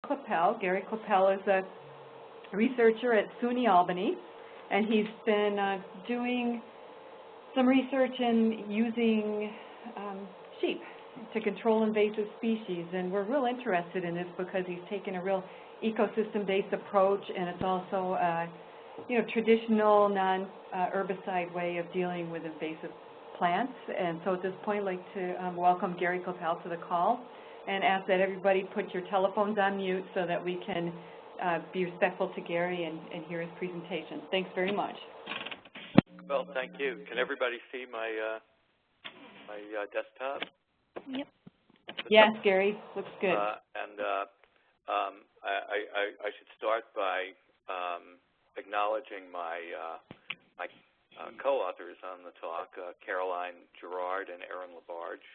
Kleppel. Gary Kleppel is a researcher at SUNY Albany, and he's been doing some research in using sheep to control invasive species, and we're real interested in this because he's taken a real ecosystem-based approach, and it's also a traditional non-herbicide way of dealing with invasive plants. And so at this point, I'd like to welcome Gary Kleppel to the call and ask that everybody put your telephones on mute so that we can be respectful to Gary and hear his presentation. Thanks very much. Well, thank you. Can everybody see my my desktop? Yep. Yes, Gary. Looks good. I should start by acknowledging my co-authors on the talk, Caroline Gerard and Erin Labarge,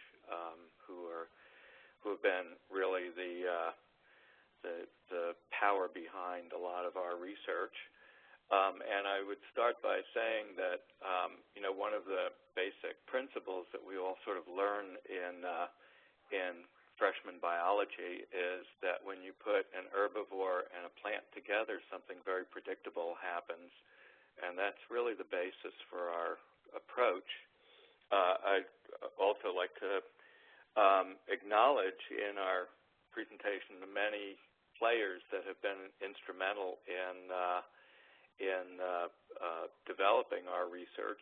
who have been really the power behind a lot of our research. And I would start by saying that one of the basic principles that we all sort of learn in freshman biology is that when you put an herbivore and a plant together, something very predictable happens, and that's really the basis for our approach. I'd also like to acknowledge in our presentation the many players that have been instrumental in developing our research,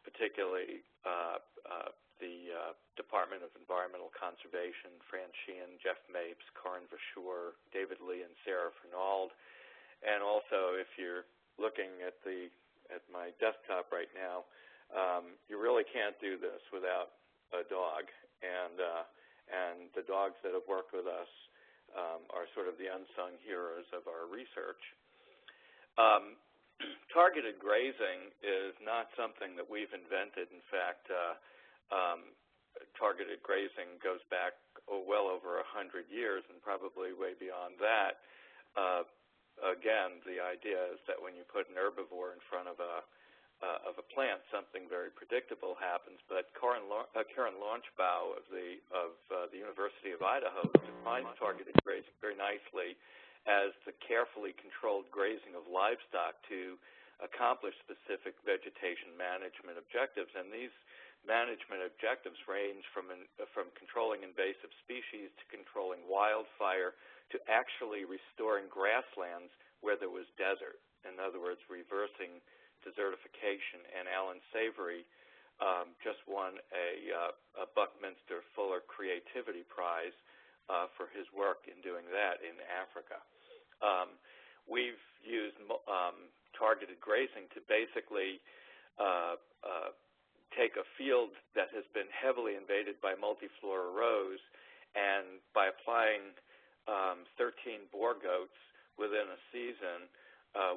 particularly the Department of Environmental Conservation, Fran Sheehan, Jeff Mapes, Karin Vashur, David Lee, and Sarah Fernald. And also, if you're looking at my desktop right now, you really can't do this without a dog. And the dogs that have worked with us are sort of the unsung heroes of our research. Targeted grazing is not something that we've invented. In fact, targeted grazing goes back well over 100 years and probably way beyond that. Again, the idea is that when you put an herbivore in front of a plant, something very predictable happens. But Karen Launchbaugh of the University of Idaho defines targeted grazing very nicely as the carefully controlled grazing of livestock to accomplish specific vegetation management objectives. And these management objectives range from controlling invasive species to controlling wildfire to actually restoring grasslands where there was desert. In other words, reversing desertification. And Alan Savory just won a Buckminster Fuller Creativity Prize for his work in doing that in Africa. We've used targeted grazing to basically take a field that has been heavily invaded by multiflora rose, and by applying 13 boar goats within a season,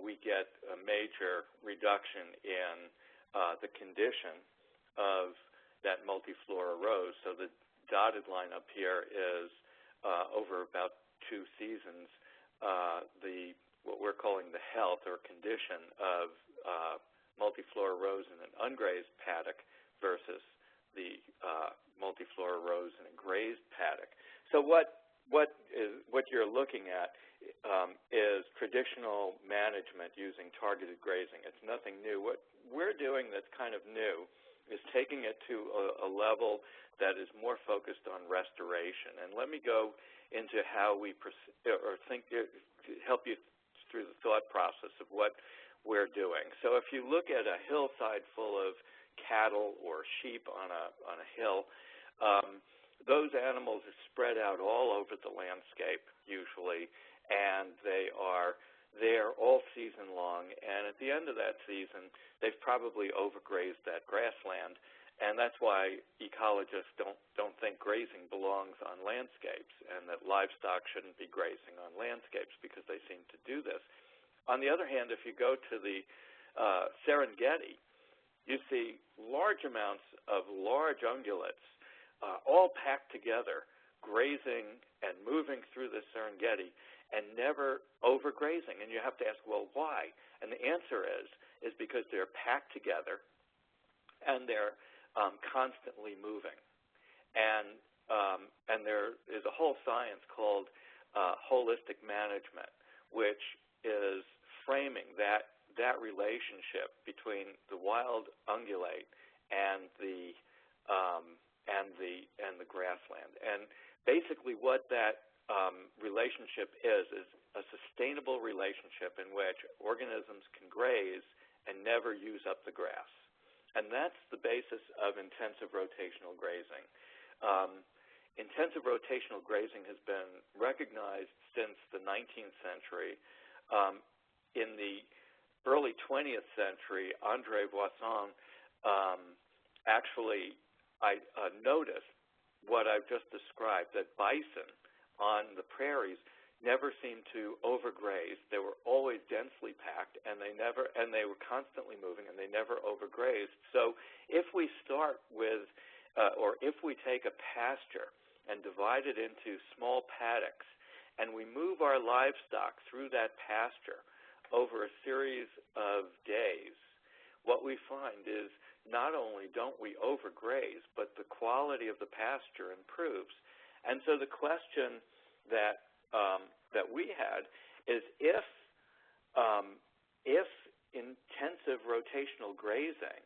we get a major reduction in the condition of that multiflora rose. So the dotted line up here is over about 2 seasons, what we're calling the health or condition of multiflora rose in an ungrazed paddock versus the multiflora rose in a grazed paddock. So what you're looking at is traditional management using targeted grazing. It's nothing new. What we're doing that's kind of new is taking it to a level that is more focused on restoration. And let me go into how we help you through the thought process of what we're doing. So if you look at a hillside full of cattle or sheep on a hill, those animals are spread out all over the landscape usually, and they are there all season long. And at the end of that season, they've probably overgrazed that grassland, and that's why ecologists don't think grazing belongs on landscapes, and that livestock shouldn't be grazing on landscapes because they seem to do this. On the other hand, if you go to the Serengeti, you see large amounts of large ungulates all packed together, grazing and moving through the Serengeti, and never overgrazing. And you have to ask, well, why? And the answer is because they're packed together and they're constantly moving. And there is a whole science called holistic management, which is framing that relationship between the wild ungulate and the grassland. And basically what that relationship is a sustainable relationship in which organisms can graze and never use up the grass. And that's the basis of intensive rotational grazing. Intensive rotational grazing has been recognized since the 19th century. In the early 20th century, André Voisin actually noticed what I've just described, that bison on the prairies never seemed to overgraze. They were always densely packed, and they were constantly moving, and they never overgrazed. So if we start with, or if we take a pasture and divide it into small paddocks, and we move our livestock through that pasture over a series of days, what we find is not only don't we overgraze, but the quality of the pasture improves. And so the question that we had is, if intensive rotational grazing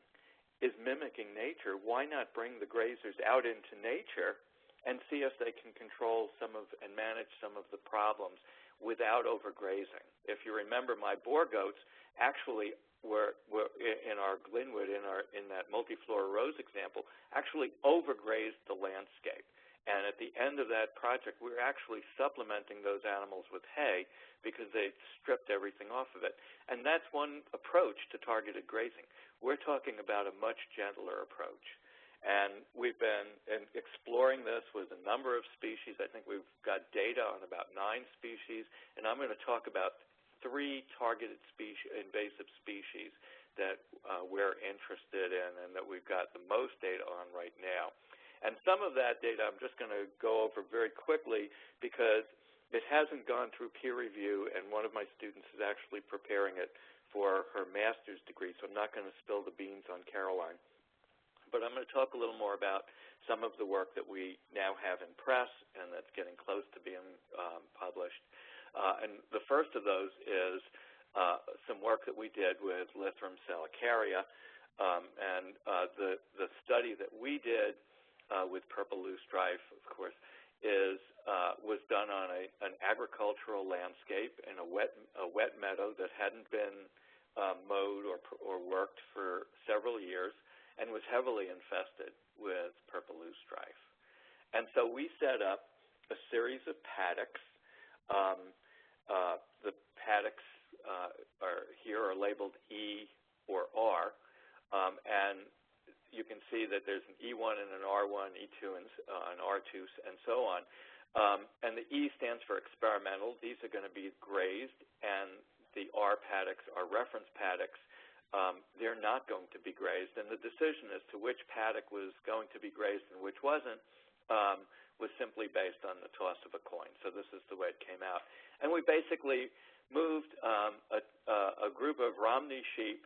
is mimicking nature, why not bring the grazers out into nature and see if they can control and manage some of the problems without overgrazing? If you remember, my boar goats actually were in our Glenwood, in that multiflora rose example, actually overgrazed the landscape. And at the end of that project, we were actually supplementing those animals with hay because they stripped everything off of it. And that's one approach to targeted grazing. We're talking about a much gentler approach. And we've been exploring this with a number of species. I think we've got data on about 9 species. And I'm going to talk about 3 targeted invasive species that we're interested in and that we've got the most data on right now. And some of that data I'm just going to go over very quickly because it hasn't gone through peer review, and one of my students is actually preparing it for her master's degree, so I'm not going to spill the beans on Caroline. But I'm going to talk a little more about some of the work that we now have in press and that's getting close to being published. And the first of those is some work that we did with Lythrum salicaria. And the study that we did with purple loosestrife, of course, was done on an agricultural landscape in a wet meadow that hadn't been mowed or worked for several years and was heavily infested with purple loosestrife. And so we set up a series of paddocks. The paddocks are labeled E or R, and you can see that there's an E1 and an R1, E2 and an R2, and so on. And the E stands for experimental. These are going to be grazed, and the R paddocks are reference paddocks. They're not going to be grazed, and the decision as to which paddock was going to be grazed and which wasn't was simply based on the toss of a coin. So this is the way it came out. And we basically moved a group of Romney sheep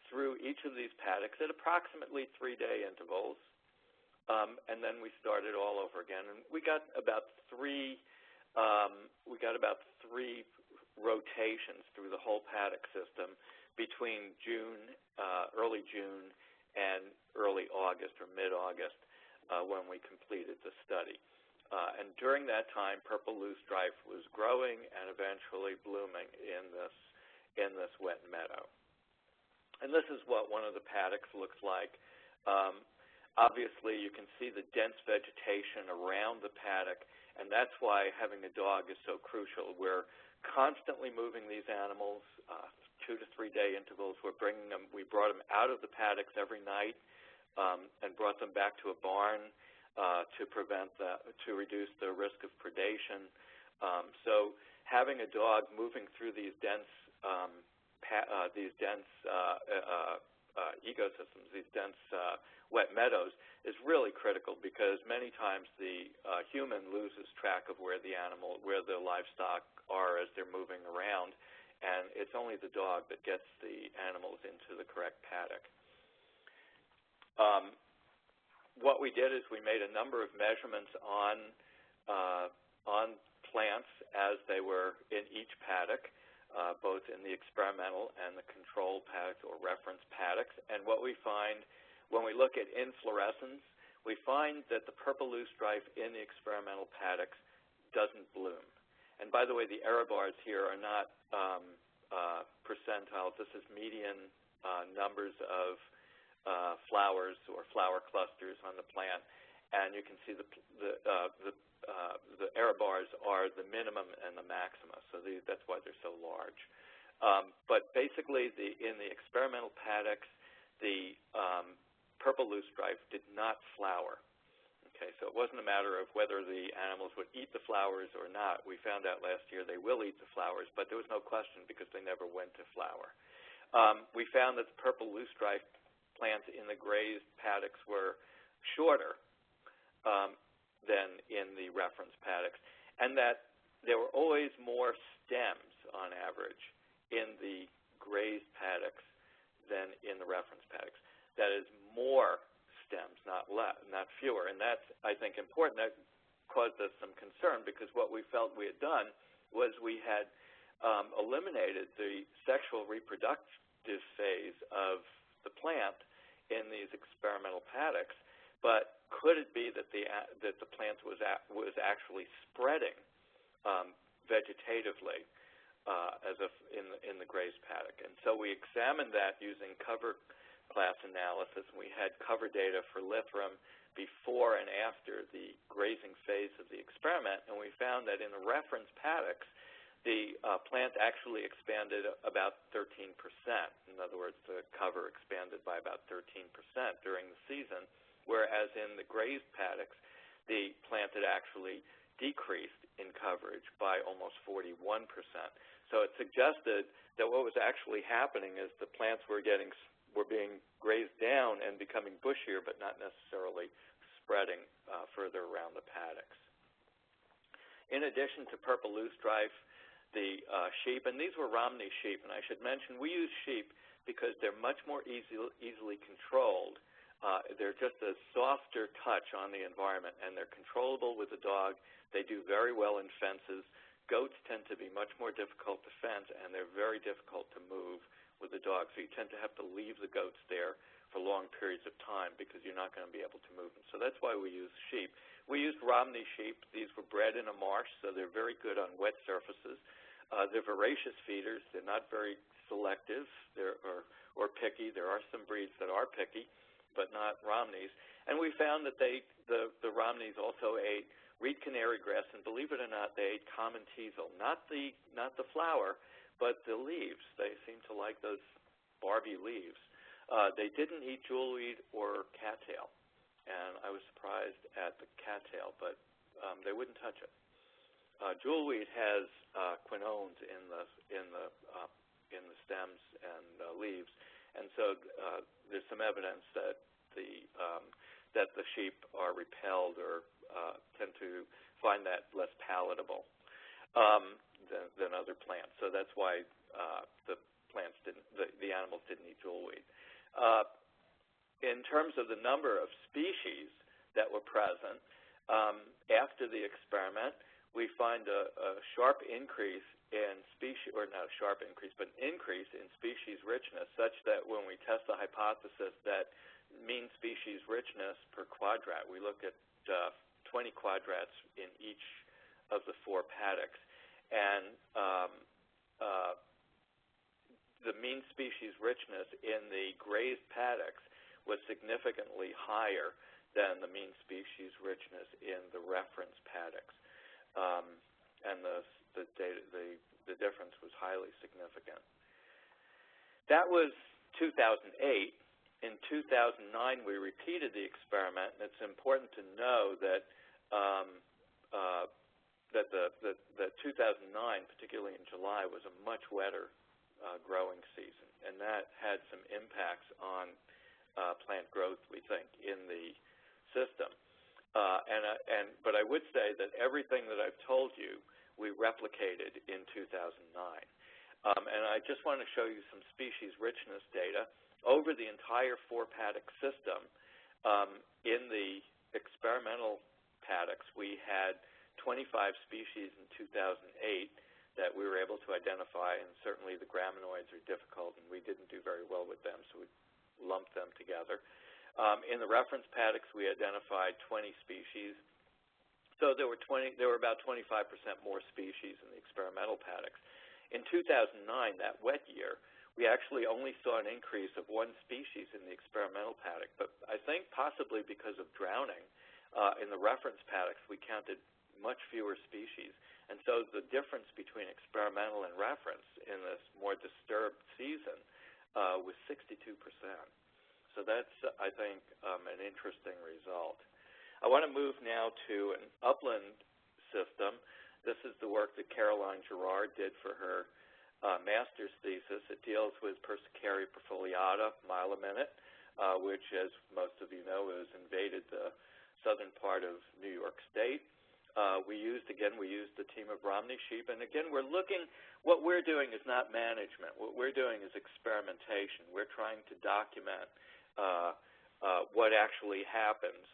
through each of these paddocks at approximately 3-day intervals, and then we started all over again. And we got about 3 rotations through the whole paddock system between early June and early August or mid-August when we completed the study. And during that time, purple loosestrife was growing and eventually blooming in this wet meadow. And this is what one of the paddocks looks like. Obviously, you can see the dense vegetation around the paddock, and that's why having a dog is so crucial. We're constantly moving these animals, 2 to 3 day intervals. We brought them out of the paddocks every night and brought them back to a barn to reduce the risk of predation. So having a dog moving through these dense ecosystems, these dense wet meadows, is really critical because many times the human loses track of where the livestock are as they're moving around, and it's only the dog that gets the animals into the correct paddock. What we did is we made a number of measurements on on plants as they were in each paddock, both in the experimental and the control paddocks or reference paddocks. And what we find when we look at inflorescence, we find that the purple loosestrife in the experimental paddocks doesn't bloom. And by the way, the error bars here are not percentiles. This is median numbers of flowers or flower clusters on the plant. And you can see the error bars are the minimum and the maxima, so that's why they're so large. But basically, in the experimental paddocks, the purple loosestrife did not flower. Okay, so it wasn't a matter of whether the animals would eat the flowers or not. We found out last year they will eat the flowers, but there was no question because they never went to flower. We found that the purple loosestrife plants in the grazed paddocks were shorter than in the reference paddocks, and that there were always more stems on average in the grazed paddocks than in the reference paddocks. That is, more stems, not fewer, and that's, I think, important. That caused us some concern because what we felt we had done was we had eliminated the sexual reproductive phase of the plant in these experimental paddocks. But could it be that the plant was actually spreading vegetatively in the grazed paddock? And so we examined that using cover class analysis, and we had cover data for Lythrum before and after the grazing phase of the experiment, and we found that in the reference paddocks, the plant actually expanded about 13%. In other words, the cover expanded by about 13% during the season, whereas in the grazed paddocks, the plant had actually decreased in coverage by almost 41%. So it suggested that what was actually happening is the plants were being grazed down and becoming bushier, but not necessarily spreading further around the paddocks. In addition to purple loosestrife, the sheep, and these were Romney sheep, and I should mention we use sheep because they're much more easily controlled. They're just a softer touch on the environment, and they're controllable with the dog. They do very well in fences. Goats tend to be much more difficult to fence, and they're very difficult to move with the dog. So you tend to have to leave the goats there for long periods of time because you're not going to be able to move them. So that's why we use sheep. We used Romney sheep. These were bred in a marsh, so they're very good on wet surfaces. They're voracious feeders. They're not very selective or picky. There are some breeds that are picky, but not Romneys. And we found that the Romneys also ate reed canary grass, and believe it or not, they ate common teasel, not the flower, but the leaves. They seem to like those Barbie leaves. They didn't eat jewelweed or cattail, and I was surprised at the cattail, but they wouldn't touch it. Jewelweed has quinones in the stems and leaves, and so there's some evidence that the sheep are repelled or tend to find that less palatable than other plants. So that's why the animals didn't eat jewelweed. In terms of the number of species that were present after the experiment, we find a sharp increase in species, or not a sharp increase, but an increase in species richness, such that when we test the hypothesis that mean species richness per quadrat, we look at 20 quadrats in each of the 4 paddocks, and the mean species richness in the grazed paddocks was significantly higher than the mean species richness in the reference paddocks. And the difference was highly significant. That was 2008. In 2009, we repeated the experiment, and it's important to know that that 2009, particularly in July, was a much wetter growing season, and that had some impacts on plant growth, we think, in the system. But I would say that everything that I've told you, we replicated in 2009. And I just want to show you some species richness data. Over the entire 4-paddock system, in the experimental paddocks, we had 25 species in 2008 that we were able to identify, and certainly the graminoids are difficult, and we didn't do very well with them, so we lumped them together. In the reference paddocks, we identified 20 species. So there were about 25% more species in the experimental paddocks. In 2009, that wet year, we actually only saw an increase of 1 species in the experimental paddock, but I think possibly because of drowning, in the reference paddocks, we counted much fewer species. And so the difference between experimental and reference in this more disturbed season was 62%. So that's, I think, an interesting result. I want to move now to an upland system. This is the work that Caroline Girard did for her master's thesis. It deals with Persicaria perfoliata, milominate, which, as most of you know, has invaded the southern part of New York State. We used the team of Romney sheep, and again, what we're doing is not management. What we're doing is experimentation. We're trying to document what actually happens.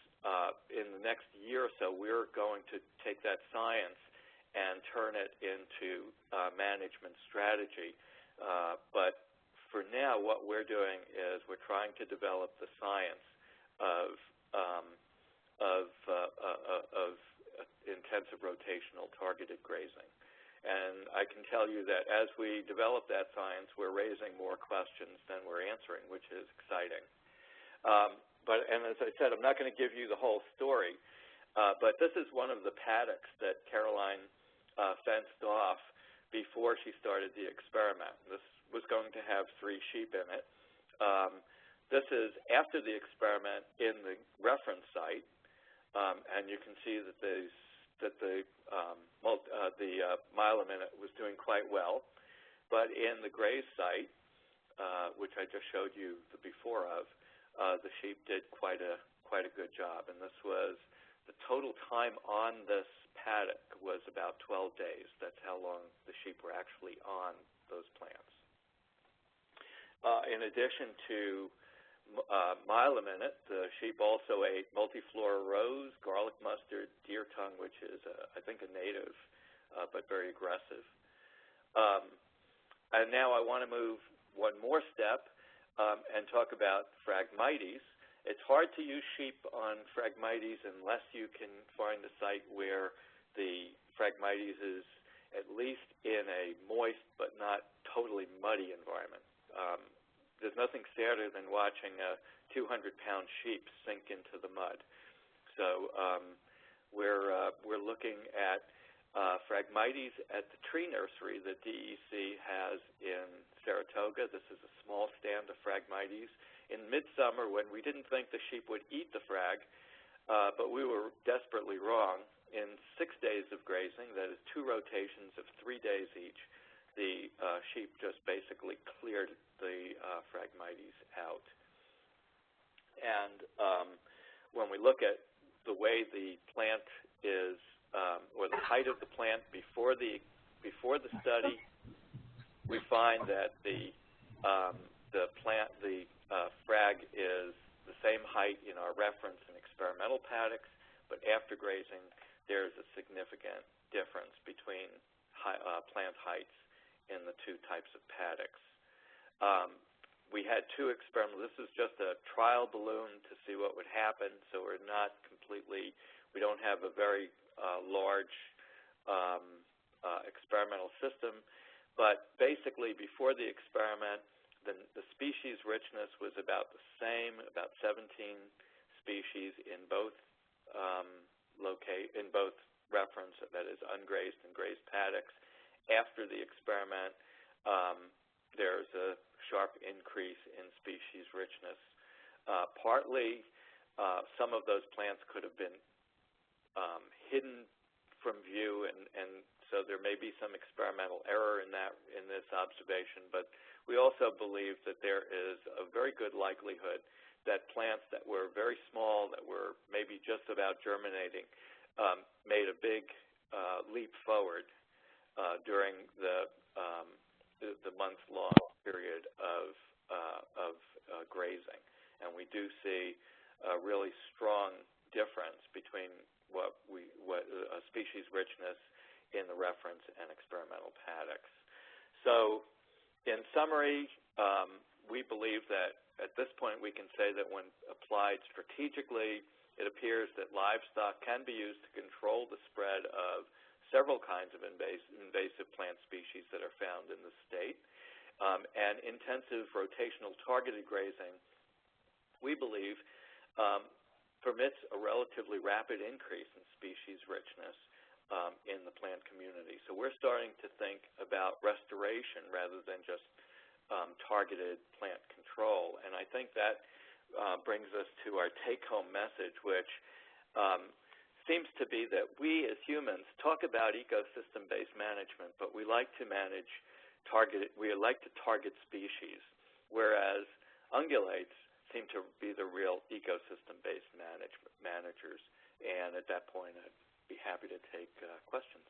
In the next year or so, we're going to take that science and turn it into management strategy. But for now, what we're doing is we're trying to develop the science of intensive rotational targeted grazing. And I can tell you that as we develop that science, we're raising more questions than we're answering, which is exciting. And as I said, I'm not going to give you the whole story, but this is one of the paddocks that Caroline fenced off before she started the experiment. This was going to have 3 sheep in it. This is after the experiment in the reference site, and you can see that the milominate was doing quite well. But in the graze site, which I just showed you the before of, the sheep did quite a good job. And this was the total time on this paddock was about 12 days. That's how long the sheep were actually on those plants. In addition to milominate, the sheep also ate multiflora rose, garlic mustard, deer tongue, which is, I think, a native, but very aggressive. And now I want to move one more step and talk about Phragmites. It's hard to use sheep on Phragmites unless you can find a site where the Phragmites is at least in a moist but not totally muddy environment. There's nothing sadder than watching a 200-pound sheep sink into the mud. So we're looking at Phragmites at the tree nursery that DEC has in Saratoga. This is a small stand of Phragmites. In midsummer, when we didn't think the sheep would eat the frag, but we were desperately wrong, in 6 days of grazing, that is 2 rotations of 3 days each, the sheep just basically cleared the Phragmites out. And when we look at the way the plant is, or the height of the plant before the study, we find that the frag is the same height in our reference and experimental paddocks, but after grazing, there's a significant difference between plant heights in the 2 types of paddocks. We had 2 experiments. This is just a trial balloon to see what would happen, so we're not completely, we don't have a very large experimental system, but basically before the experiment, the species richness was about the same, about 17 species in both in both reference, that is ungrazed and grazed paddocks. After the experiment, there's a sharp increase in species richness. Partly, some of those plants could have been hidden from view, and so there may be some experimental error in this observation, but we also believe that there is a very good likelihood that plants that were very small, that were maybe just about germinating, made a big leap forward during the month-long period of grazing. And we do see a really strong difference between species richness in the reference and experimental paddocks. So in summary, we believe that at this point we can say that when applied strategically, it appears that livestock can be used to control the spread of several kinds of invasive plant species that are found in the state. And intensive rotational targeted grazing, we believe, permits a relatively rapid increase in species richness in the plant community. So we're starting to think about restoration rather than just targeted plant control. And I think that brings us to our take-home message, which seems to be that we as humans talk about ecosystem-based management, but we like to target species, whereas ungulates seem to be the real ecosystem-based managers. And at that point, I'd be happy to take questions.